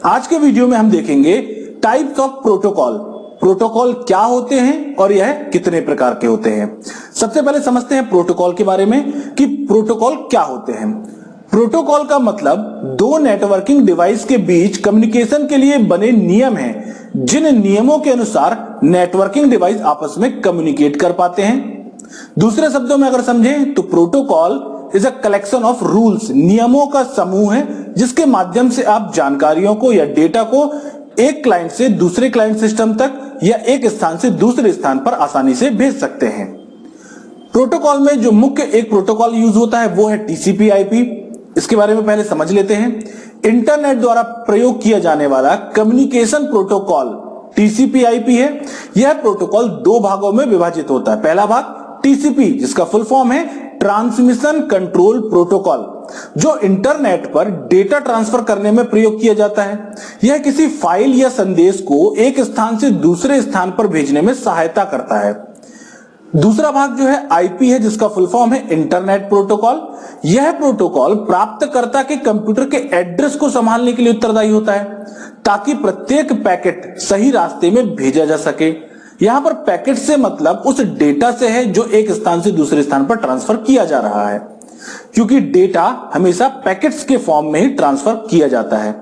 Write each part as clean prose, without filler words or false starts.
आज के वीडियो में हम देखेंगे टाइप्स ऑफ प्रोटोकॉल। प्रोटोकॉल क्या होते हैं और यह कितने प्रकार के होते हैं। सबसे पहले समझते हैं प्रोटोकॉल के बारे में कि प्रोटोकॉल क्या होते हैं। प्रोटोकॉल का मतलब दो नेटवर्किंग डिवाइस के बीच कम्युनिकेशन के लिए बने नियम हैं, जिन नियमों के अनुसार नेटवर्किंग डिवाइस आपस में कम्युनिकेट कर पाते हैं। दूसरे शब्दों में अगर समझें तो protocol is a collection of rules, नियमों का समूह है जिसके माध्यम से आप जानकारियों को या डेटा को एक क्लाइंट से दूसरे क्लाइंट सिस्टम तक या एक स्थान से दूसरे स्थान पर आसानी से भेज सकते हैं। प्रोटोकॉल में जो मुख्य एक प्रोटोकॉल यूज होता है वो है टीसीपी आईपी। इसके बारे में पहले समझ लेते हैं। इंटरनेट द्वारा प्रयोग किया जाने वाला कम्युनिकेशन प्रोटोकॉल टीसीपी आईपी है। यह प्रोटोकॉल दो भागों में विभाजित होता है। पहला भाग टीसीपी, जिसका फुल फॉर्म है ट्रांसमिशन कंट्रोल प्रोटोकॉल, जो इंटरनेट पर डेटा ट्रांसफर करने में प्रयोग किया जाता है। यह किसी फाइल या संदेश को एक स्थान से दूसरे स्थान पर भेजने में सहायता करता है। दूसरा भाग जो है आईपी है, जिसका फुल फॉर्म है इंटरनेट प्रोटोकॉल। यह प्रोटोकॉल प्राप्तकर्ता के कंप्यूटर के एड्रेस को संभालने के लिए उत्तरदायी होता है, ताकि प्रत्येक पैकेट सही रास्ते में भेजा जा सके। यहां पर पैकेट से मतलब उस डेटा से है जो एक स्थान से दूसरे स्थान पर ट्रांसफर किया जा रहा है, क्योंकि डेटा हमेशा पैकेट्स के फॉर्म में ही ट्रांसफर किया जाता है।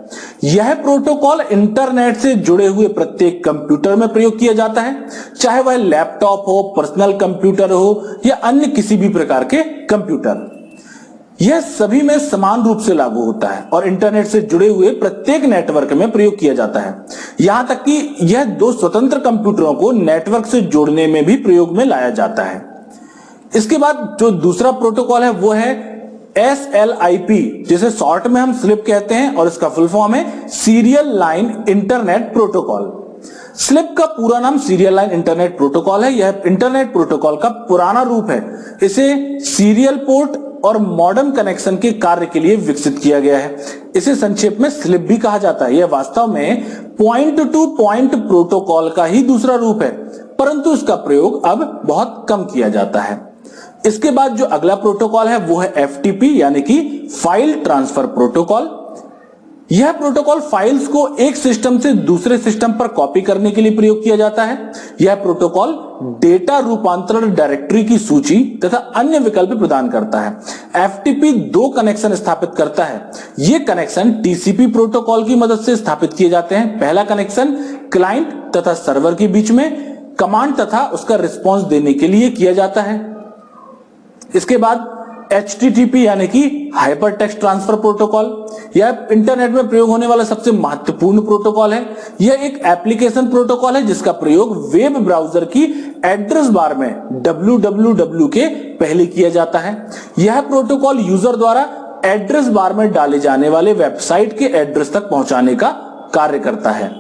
यह प्रोटोकॉल इंटरनेट से जुड़े हुए प्रत्येक कंप्यूटर में प्रयोग किया जाता है, चाहे वह लैपटॉप हो, पर्सनल कंप्यूटर हो या अन्य किसी भी प्रकार के कंप्यूटर। यह सभी में समान रूप से लागू होता है और इंटरनेट से जुड़े हुए प्रत्येक नेटवर्क में प्रयोग किया जाता है। यहां तक कि यह दो स्वतंत्र कंप्यूटरों को नेटवर्क से जोड़ने में भी प्रयोग में लाया जाता है। इसके बाद जो दूसरा प्रोटोकॉल है वो है SLIP, जिसे शॉर्ट में हम स्लिप कहते हैं, और इसका फुल फॉर्म है serial line internet protocol. Slip का पूरा नाम सीरियल लाइन इंटरनेट प्रोटोकॉल है। यह इंटरनेट प्रोटोकॉल का पुराना रूप है। इसे सीरियल पोर्ट और मॉडेम कनेक्शन के कार्य के लिए विकसित किया गया है। इसे संक्षेप में स्लिप भी कहा जाता है। यह वास्तव में पॉइंट टू पॉइंट प्रोटोकॉल का ही दूसरा रूप है, परंतु इसका प्रयोग अब बहुत कम किया जाता है। इसके बाद जो अगला प्रोटोकॉल है वो है FTP, यानी कि फाइल ट्रांसफर प्रोटोकॉल। यह प्रोटोकॉल फाइल्स को एक सिस्टम से दूसरे सिस्टम पर कॉपी करने के लिए प्रयोग किया जाता है। यह प्रोटोकॉल डेटा रूपांतरण डायरेक्टरी की सूची तथा अन्य विकल्प प्रदान करता है। FTP दो कनेक्शन स्थापित करता है। ये कनेक्शन TCP प्रोटोकॉल की मदद से स्थापित किए जाते हैं। पहला कनेक्शन क्लाइंट तथा सर्वर के बीच में कमांड तथा उसका रिस्पॉन्स देने के लिए किया जाता है। इसके बाद HTTP यानी कि हाइपर टेक्स्ट ट्रांसफर प्रोटोकॉल। यह इंटरनेट में प्रयोग होने वाला सबसे महत्वपूर्ण प्रोटोकॉल है। यह एक एप्लीकेशन प्रोटोकॉल है जिसका प्रयोग वेब ब्राउजर की एड्रेस बार में www के पहले किया जाता है। यह प्रोटोकॉल यूजर द्वारा एड्रेस बार में डाले जाने वाले वेबसाइट के एड्रेस तक पहुंचाने का कार्य करता है।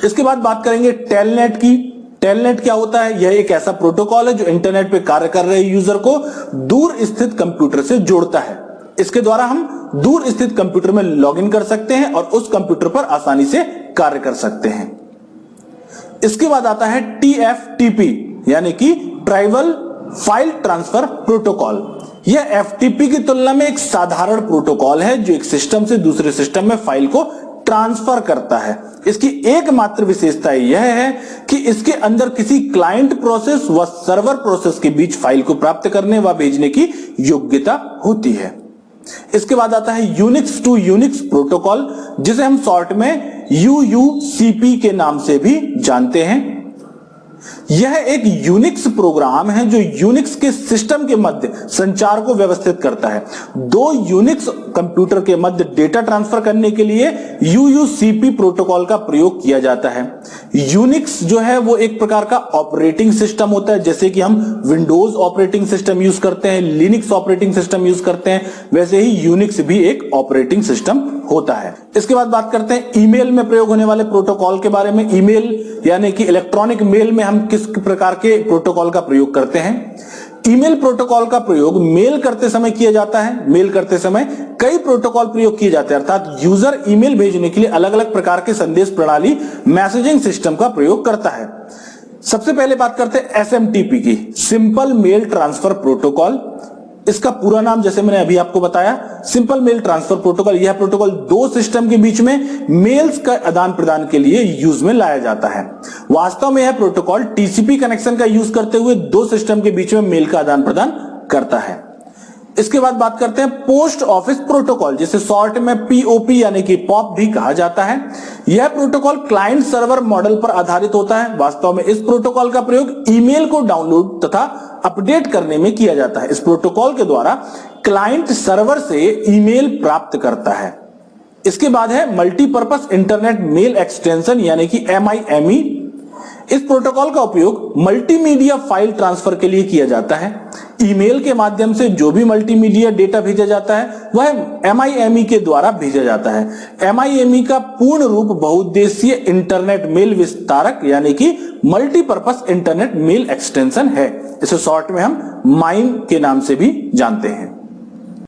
इसके बाद बात करेंगे टेलनेट की। टेलनेट क्या होता है? यह एक ऐसा प्रोटोकॉल है जो इंटरनेट पे कार्य कर रहे यूजर को दूर स्थित कंप्यूटर से जोड़ता है। इसके द्वारा हम दूर स्थित कंप्यूटर में लॉगिन कर सकते हैं और उस कंप्यूटर पर आसानी से कार्य कर सकते हैं। इसके बाद आता है TFTP, यानी कि ट्राइबल फाइल ट्रांसफर प्रोटोकॉल। यह FTP की तुलना में एक साधारण प्रोटोकॉल है जो एक सिस्टम से दूसरे सिस्टम में फाइल को ट्रांसफर करता है। इसकी एकमात्र विशेषता यह है कि इसके अंदर किसी क्लाइंट प्रोसेस व सर्वर प्रोसेस के बीच फाइल को प्राप्त करने व भेजने की योग्यता होती है। इसके बाद आता है यूनिक्स टू यूनिक्स प्रोटोकॉल, जिसे हम शॉर्ट में UUCP के नाम से भी जानते हैं। यह एक यूनिक्स प्रोग्राम है जो यूनिक्स के सिस्टम के मध्य संचार को व्यवस्थित करता है। दो यूनिक्स कंप्यूटर के मध्य डेटा ट्रांसफर करने के लिए UUCP प्रोटोकॉल का प्रयोग किया जाता है। यूनिक्स जो है वो एक प्रकार का ऑपरेटिंग सिस्टम होता है, जैसे कि हम विंडोज ऑपरेटिंग सिस्टम यूज करते हैं, लिनक्स ऑपरेटिंग सिस्टम यूज करते हैं, वैसे ही यूनिक्स भी एक ऑपरेटिंग सिस्टम होता है। इसके बाद बात करते हैं ईमेल में प्रयोग होने वाले प्रोटोकॉल के बारे में। ईमेल यानी कि इलेक्ट्रॉनिक मेल में हम किस प्रकार के प्रोटोकॉल का प्रयोग करते हैं? ईमेल प्रोटोकॉल का प्रयोग मेल करते समय किया जाता है। मेल करते समय कई प्रोटोकॉल प्रयोग किए जाते हैं, अर्थात यूजर ईमेल भेजने के लिए अलग अलग प्रकार के संदेश प्रणाली मैसेजिंग सिस्टम का प्रयोग करता है। सबसे पहले बात करते हैं SMTP की, सिंपल मेल ट्रांसफर प्रोटोकॉल। इसका पूरा नाम जैसे मैंने अभी आपको बताया सिंपल मेल ट्रांसफर प्रोटोकॉल। यह प्रोटोकॉल दो सिस्टम के बीच में मेल्स का आदान प्रदान के लिए यूज में लाया जाता है। वास्तव में यह प्रोटोकॉल टीसीपी कनेक्शन का यूज करते हुए दो सिस्टम के बीच में मेल का आदान प्रदान करता है। इसके बाद बात करते हैं पोस्ट ऑफिस प्रोटोकॉल, जिसे शॉर्ट में पीओपी यानी कि पॉप भी कहा जाता है। यह प्रोटोकॉल क्लाइंट सर्वर मॉडल पर आधारित होता है। वास्तव में इस प्रोटोकॉल का प्रयोग ईमेल को डाउनलोड तथा अपडेट करने में किया जाता है। इस प्रोटोकॉल के द्वारा क्लाइंट सर्वर से ईमेल प्राप्त करता है। इसके बाद है मल्टीपर्पस इंटरनेट मेल एक्सटेंशन यानी कि MIME। इस प्रोटोकॉल का उपयोग मल्टीमीडिया फाइल ट्रांसफर के लिए किया जाता है। ईमेल के माध्यम से जो भी मल्टीमीडिया डेटा भेजा जाता है वह MIME के द्वारा भेजा जाता है। MIME का पूर्ण रूप बहुउद्देशीय इंटरनेट मेल विस्तारक यानी कि मल्टीपर्पस इंटरनेट मेल एक्सटेंशन है। इसे शॉर्ट में हम माइम के नाम से भी जानते हैं।